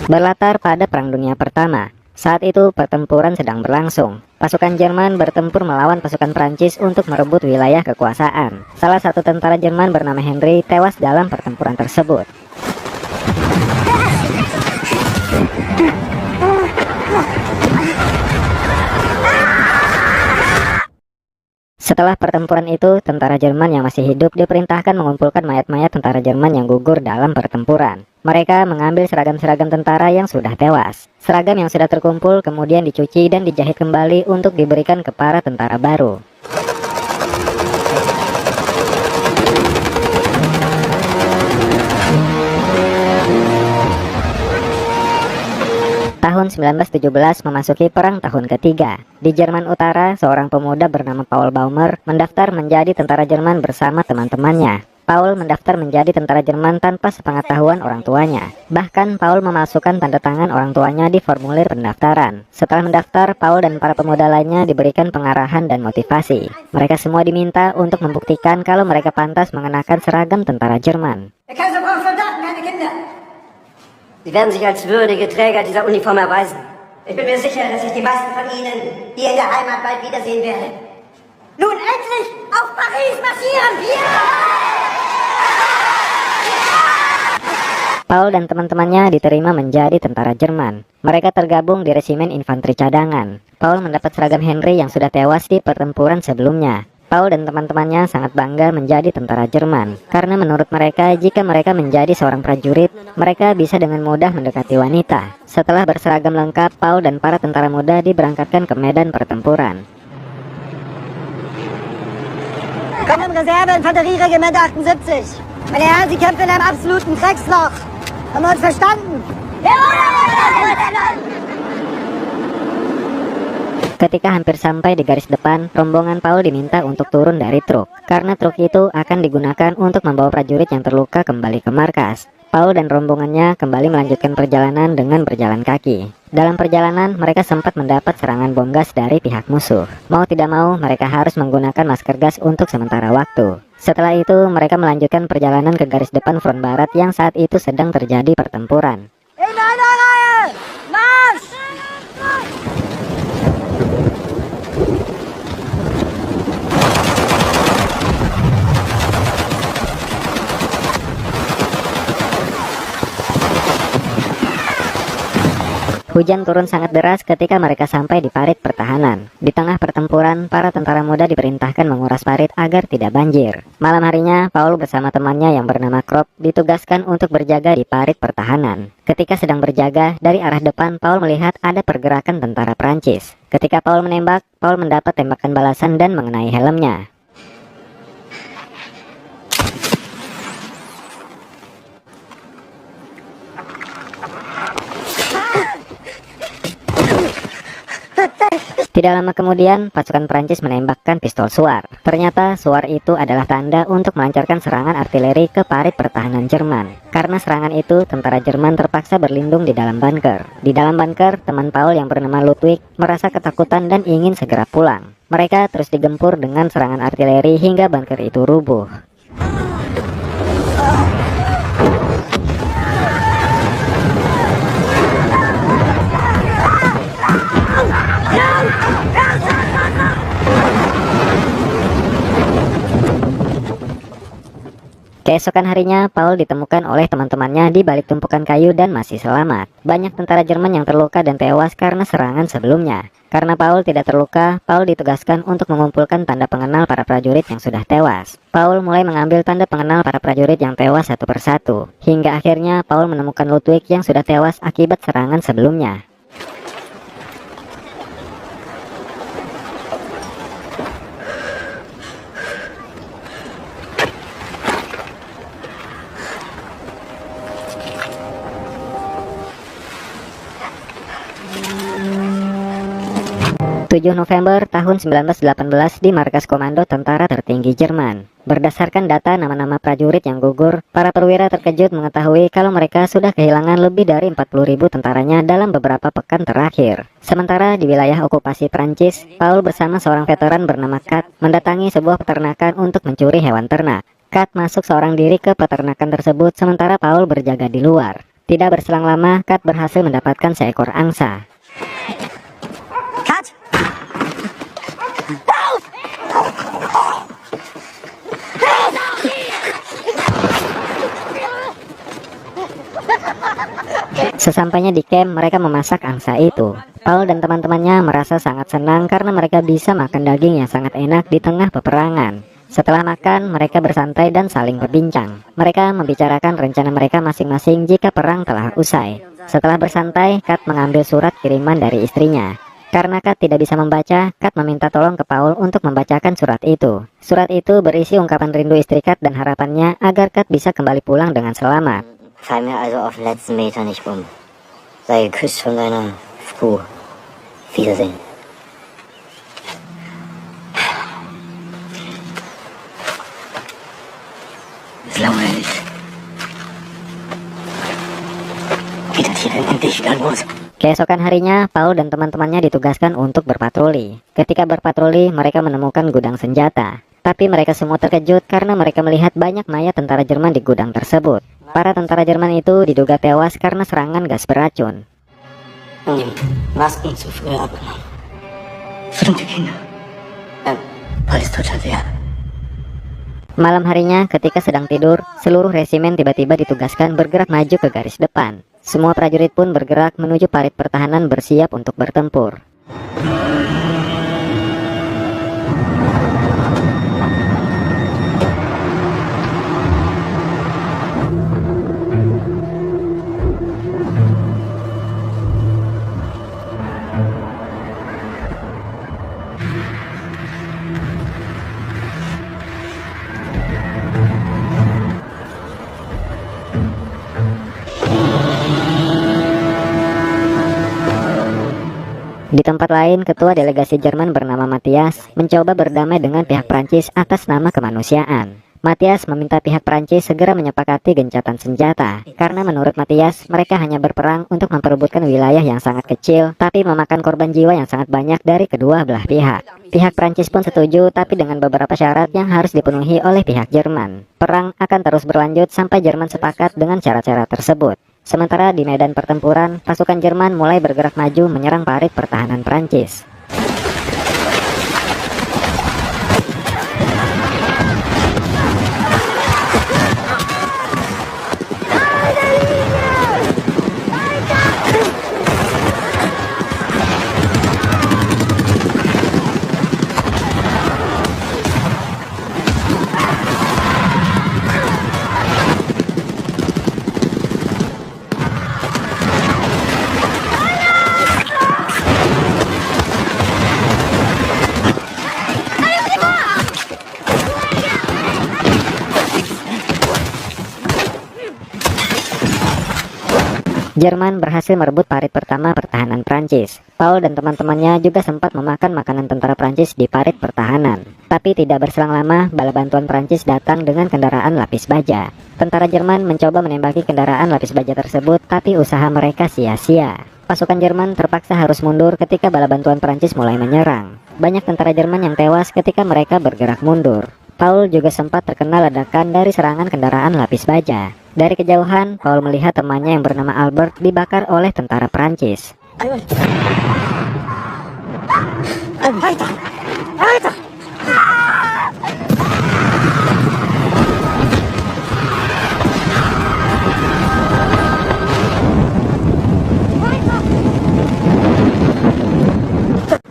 Berlatar pada Perang Dunia Pertama. Saat itu pertempuran sedang berlangsung. Pasukan Jerman bertempur melawan pasukan Prancis untuk merebut wilayah kekuasaan. Salah satu tentara Jerman bernama Henry tewas dalam pertempuran tersebut. Setelah pertempuran itu, tentara Jerman yang masih hidup diperintahkan mengumpulkan mayat-mayat tentara Jerman yang gugur dalam pertempuran. Mereka mengambil seragam-seragam tentara yang sudah tewas. Seragam yang sudah terkumpul kemudian dicuci dan dijahit kembali untuk diberikan ke para tentara baru. Tahun 1917 memasuki perang tahun ketiga. Di Jerman Utara, seorang pemuda bernama Paul Baumer mendaftar menjadi tentara Jerman bersama teman-temannya. Paul mendaftar menjadi tentara Jerman tanpa sepengetahuan orang tuanya. Bahkan Paul memasukkan tanda tangan orang tuanya di formulir pendaftaran. Setelah mendaftar, Paul dan para pemuda lainnya diberikan pengarahan dan motivasi. Mereka semua diminta untuk membuktikan kalau mereka pantas mengenakan seragam tentara Jerman. Sie werden sich als würdige Träger dieser Uniform erweisen. Ich bin mir sicher, dass ich die meisten von Ihnen hier in der Heimat bald wiedersehen werde. Nun endlich auf Paris marschieren! Ja! Paul dan teman-temannya diterima menjadi tentara Jerman. Mereka tergabung di resimen infanteri cadangan. Paul mendapat seragam Henry yang sudah tewas di pertempuran sebelumnya. Paul dan teman-temannya sangat bangga menjadi tentara Jerman, karena menurut mereka jika mereka menjadi seorang prajurit, mereka bisa dengan mudah mendekati wanita. Setelah berseragam lengkap, Paul dan para tentara muda diberangkatkan ke medan pertempuran. Kommen Reserve Infanterieregiment 78. Meine Herren, Sie kämpfen in einem absoluten Drecksloch. Haben wir uns verstanden? Ketika hampir sampai di garis depan, rombongan Paul diminta untuk turun dari truk, karena truk itu akan digunakan untuk membawa prajurit yang terluka kembali ke markas. Paul dan rombongannya kembali melanjutkan perjalanan dengan berjalan kaki. Dalam perjalanan, mereka sempat mendapat serangan bom gas dari pihak musuh. Mau tidak mau, mereka harus menggunakan masker gas untuk sementara waktu. Setelah itu, mereka melanjutkan perjalanan ke garis depan front barat yang saat itu sedang terjadi pertempuran. Hujan turun sangat deras ketika mereka sampai di parit pertahanan. Di tengah pertempuran, para tentara muda diperintahkan menguras parit agar tidak banjir. Malam harinya, Paul bersama temannya yang bernama Krop ditugaskan untuk berjaga di parit pertahanan. Ketika sedang berjaga, dari arah depan Paul melihat ada pergerakan tentara Prancis. Ketika Paul menembak, Paul mendapat tembakan balasan dan mengenai helmnya. Tidak lama kemudian, pasukan Prancis menembakkan pistol suar. Ternyata suar itu adalah tanda untuk melancarkan serangan artileri ke parit pertahanan Jerman. Karena serangan itu, tentara Jerman terpaksa berlindung di dalam bunker. Di dalam bunker, teman Paul yang bernama Ludwig merasa ketakutan dan ingin segera pulang. Mereka terus digempur dengan serangan artileri hingga bunker itu rubuh. Keesokan harinya, Paul ditemukan oleh teman-temannya di balik tumpukan kayu dan masih selamat. Banyak tentara Jerman yang terluka dan tewas karena serangan sebelumnya. Karena Paul tidak terluka, Paul ditugaskan untuk mengumpulkan tanda pengenal para prajurit yang sudah tewas. Paul mulai mengambil tanda pengenal para prajurit yang tewas satu persatu. Hingga akhirnya Paul menemukan Ludwig yang sudah tewas akibat serangan sebelumnya. 7 November tahun 1918 di markas komando tentara tertinggi Jerman. Berdasarkan data nama-nama prajurit yang gugur, para perwira terkejut mengetahui kalau mereka sudah kehilangan lebih dari 40.000 tentaranya dalam beberapa pekan terakhir. Sementara di wilayah okupasi Prancis, Paul bersama seorang veteran bernama Kat mendatangi sebuah peternakan untuk mencuri hewan ternak. Kat masuk seorang diri ke peternakan tersebut sementara Paul berjaga di luar. Tidak berselang lama, Kat berhasil mendapatkan seekor angsa. Cut! Sesampainya di camp, mereka memasak angsa itu. Paul dan teman-temannya merasa sangat senang karena mereka bisa makan daging yang sangat enak di tengah peperangan. Setelah makan, mereka bersantai dan saling berbincang. Mereka membicarakan rencana mereka masing-masing jika perang telah usai. Setelah bersantai, Kat mengambil surat kiriman dari istrinya. Karena Kat tidak bisa membaca, Kat meminta tolong ke Paul untuk membacakan surat itu. Surat itu berisi ungkapan rindu istri Kat dan harapannya agar Kat bisa kembali pulang dengan selamat. Fall mir also auf den letzten Meter nicht um. Sei geküsst von deiner Frau. Wiedersehen. Es langweilig. Geht das hier denn endlich wieder los? Keesokan harinya, Paul dan teman-temannya ditugaskan untuk berpatroli. Ketika berpatroli, mereka menemukan gudang senjata. Tapi mereka semua terkejut karena mereka melihat banyak mayat tentara Jerman di gudang tersebut. Para tentara Jerman itu diduga tewas karena serangan gas beracun. Masken zu früh abgenommen. Verdammte Kinder. Alles total wert. Malam harinya, ketika sedang tidur, seluruh resimen tiba-tiba ditugaskan bergerak maju ke garis depan. Semua prajurit pun bergerak menuju parit pertahanan bersiap untuk bertempur. Di tempat lain, ketua delegasi Jerman bernama Matthias mencoba berdamai dengan pihak Prancis atas nama kemanusiaan. Matthias meminta pihak Prancis segera menyepakati gencatan senjata, karena menurut Matthias, mereka hanya berperang untuk memperebutkan wilayah yang sangat kecil, tapi memakan korban jiwa yang sangat banyak dari kedua belah pihak. Pihak Prancis pun setuju, tapi dengan beberapa syarat yang harus dipenuhi oleh pihak Jerman. Perang akan terus berlanjut sampai Jerman sepakat dengan cara-cara tersebut. Sementara di medan pertempuran, pasukan Jerman mulai bergerak maju menyerang parit pertahanan Prancis. Jerman berhasil merebut parit pertama pertahanan Prancis. Paul dan teman-temannya juga sempat memakan makanan tentara Prancis di parit pertahanan. Tapi tidak berselang lama, bala bantuan Prancis datang dengan kendaraan lapis baja. Tentara Jerman mencoba menembaki kendaraan lapis baja tersebut, tapi usaha mereka sia-sia. Pasukan Jerman terpaksa harus mundur ketika bala bantuan Prancis mulai menyerang. Banyak tentara Jerman yang tewas ketika mereka bergerak mundur. Paul juga sempat terkena ledakan dari serangan kendaraan lapis baja. Dari kejauhan, Paul melihat temannya yang bernama Albert dibakar oleh tentara Prancis.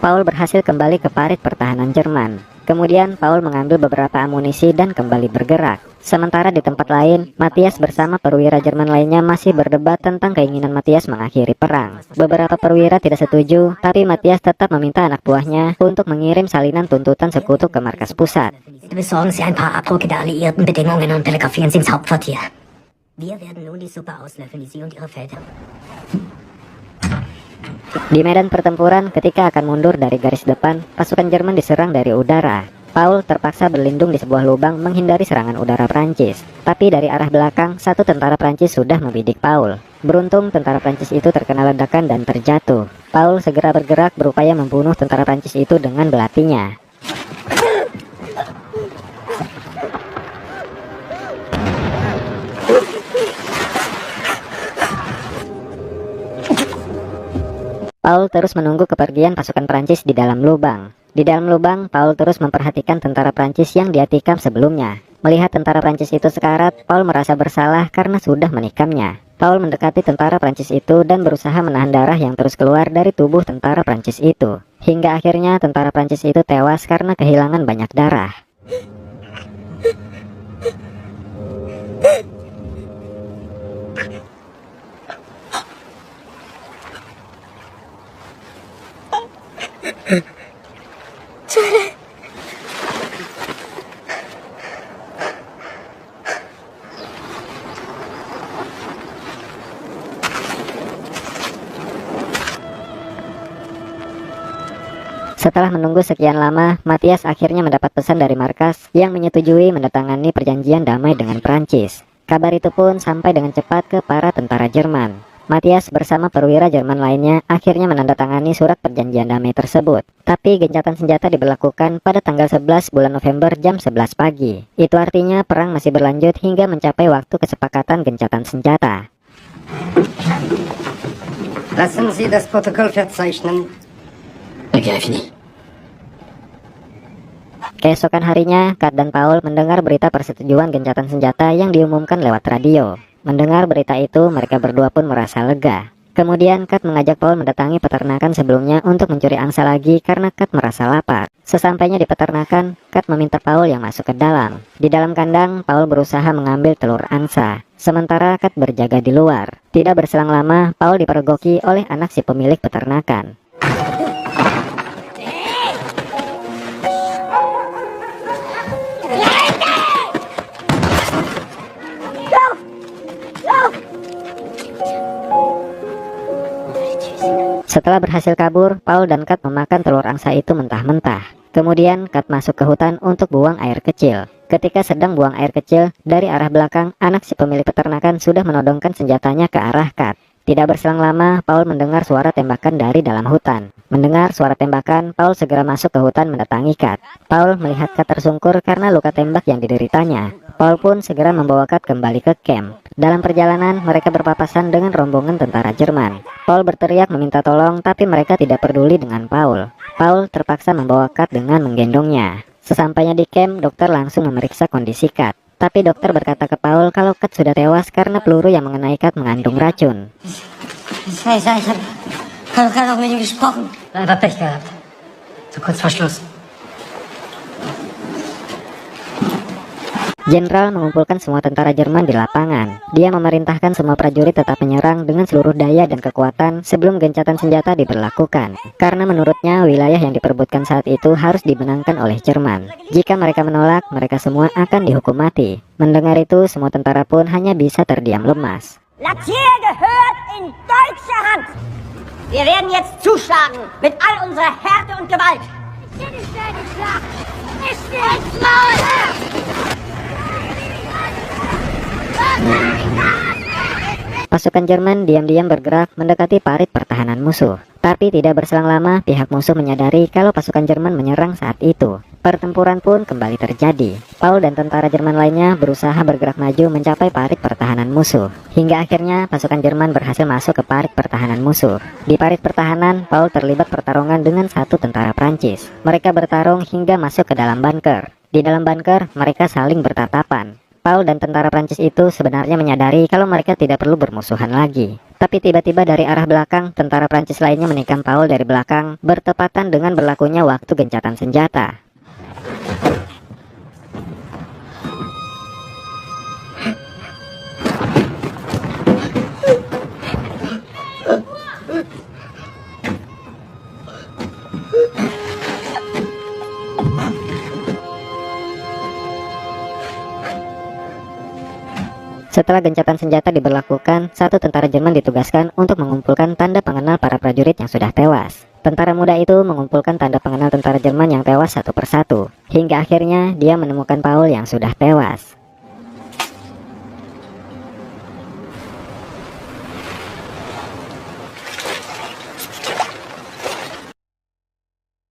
Paul berhasil kembali ke parit pertahanan Jerman. Kemudian Paul mengambil beberapa amunisi dan kembali bergerak. Sementara di tempat lain, Matthias bersama perwira Jerman lainnya masih berdebat tentang keinginan Matthias mengakhiri perang. Beberapa perwira tidak setuju, tapi Matthias tetap meminta anak buahnya untuk mengirim salinan tuntutan sekutu ke markas pusat. Bitte besorgen Sie ein paar Abdrucke der alliierten Bedingungen und telegrafieren Sie ins Hauptquartier. Wir werden nun die Suppe auslöffeln, die Sie und Ihre Väter. Di medan pertempuran, ketika akan mundur dari garis depan, pasukan Jerman diserang dari udara. Paul terpaksa berlindung di sebuah lubang menghindari serangan udara Prancis. Tapi dari arah belakang, satu tentara Prancis sudah membidik Paul. Beruntung tentara Prancis itu terkena ledakan dan terjatuh. Paul segera bergerak berupaya membunuh tentara Prancis itu dengan belatinya. Paul terus menunggu kepergian pasukan Prancis di dalam lubang. Di dalam lubang, Paul terus memperhatikan tentara Prancis yang dia tikam sebelumnya. Melihat tentara Prancis itu sekarat, Paul merasa bersalah karena sudah menikamnya. Paul mendekati tentara Prancis itu dan berusaha menahan darah yang terus keluar dari tubuh tentara Prancis itu. Hingga akhirnya tentara Prancis itu tewas karena kehilangan banyak darah. Setelah menunggu sekian lama, Matthias akhirnya mendapat pesan dari markas yang menyetujui mendatangani perjanjian damai dengan Prancis. Kabar itu pun sampai dengan cepat ke para tentara Jerman. Matthias bersama perwira Jerman lainnya akhirnya menandatangani surat perjanjian damai tersebut. Tapi gencatan senjata diberlakukan pada tanggal 11 bulan November jam 11 pagi. Itu artinya perang masih berlanjut hingga mencapai waktu kesepakatan gencatan senjata. Lassen Sie das Protokoll verzeichnen. Keesokan harinya, Kat dan Paul mendengar berita persetujuan gencatan senjata yang diumumkan lewat radio. Mendengar berita itu, mereka berdua pun merasa lega. Kemudian Kat mengajak Paul mendatangi peternakan sebelumnya untuk mencuri angsa lagi karena Kat merasa lapar. Sesampainya di peternakan, Kat meminta Paul yang masuk ke dalam. Di dalam kandang, Paul berusaha mengambil telur angsa. Sementara Kat berjaga di luar. Tidak berselang lama, Paul dipergoki oleh anak si pemilik peternakan. Setelah berhasil kabur, Paul dan Kat memakan telur angsa itu mentah-mentah. Kemudian Kat masuk ke hutan untuk buang air kecil. Ketika sedang buang air kecil, dari arah belakang, anak si pemilik peternakan sudah menodongkan senjatanya ke arah Kat. Tidak berselang lama, Paul mendengar suara tembakan dari dalam hutan. Mendengar suara tembakan, Paul segera masuk ke hutan mendatangi Kat. Paul melihat Kat tersungkur karena luka tembak yang dideritanya. Paul pun segera membawa Kat kembali ke camp. Dalam perjalanan, mereka berpapasan dengan rombongan tentara Jerman. Paul berteriak meminta tolong, tapi mereka tidak peduli dengan Paul. Paul terpaksa membawa Kat dengan menggendongnya. Sesampainya di camp, dokter langsung memeriksa kondisi Kat. Tapi dokter berkata ke Paul kalau Kat sudah tewas karena peluru yang mengenai Kat mengandung racun. Ich habe gerade noch mit ihm gesprochen. Leider Pech gehabt. So kurz vor Schluss. Jenderal mengumpulkan semua tentara Jerman di lapangan. Dia memerintahkan semua prajurit tetap menyerang dengan seluruh daya dan kekuatan sebelum gencatan senjata diberlakukan. Karena menurutnya wilayah yang diperebutkan saat itu harus dimenangkan oleh Jerman. Jika mereka menolak, mereka semua akan dihukum mati. Mendengar itu, semua tentara pun hanya bisa terdiam lemas. Latier gehört in deutsche Hand. Wir werden jetzt zuschlagen mit all unserer Härte und Gewalt. Pasukan Jerman diam-diam bergerak mendekati parit pertahanan musuh. Tapi tidak berselang lama, pihak musuh menyadari kalau pasukan Jerman menyerang saat itu. Pertempuran pun kembali terjadi. Paul dan tentara Jerman lainnya berusaha bergerak maju mencapai parit pertahanan musuh. Hingga akhirnya pasukan Jerman berhasil masuk ke parit pertahanan musuh. Di parit pertahanan, Paul terlibat pertarungan dengan satu tentara Prancis. Mereka bertarung hingga masuk ke dalam bunker. Di dalam bunker, mereka saling bertatapan. Paul dan tentara Prancis itu sebenarnya menyadari kalau mereka tidak perlu bermusuhan lagi. Tapi tiba-tiba dari arah belakang, tentara Prancis lainnya menikam Paul dari belakang, bertepatan dengan berlakunya waktu gencatan senjata. Setelah gencatan senjata diberlakukan, satu tentara Jerman ditugaskan untuk mengumpulkan tanda pengenal para prajurit yang sudah tewas. Tentara muda itu mengumpulkan tanda pengenal tentara Jerman yang tewas satu persatu. Hingga akhirnya dia menemukan Paul yang sudah tewas.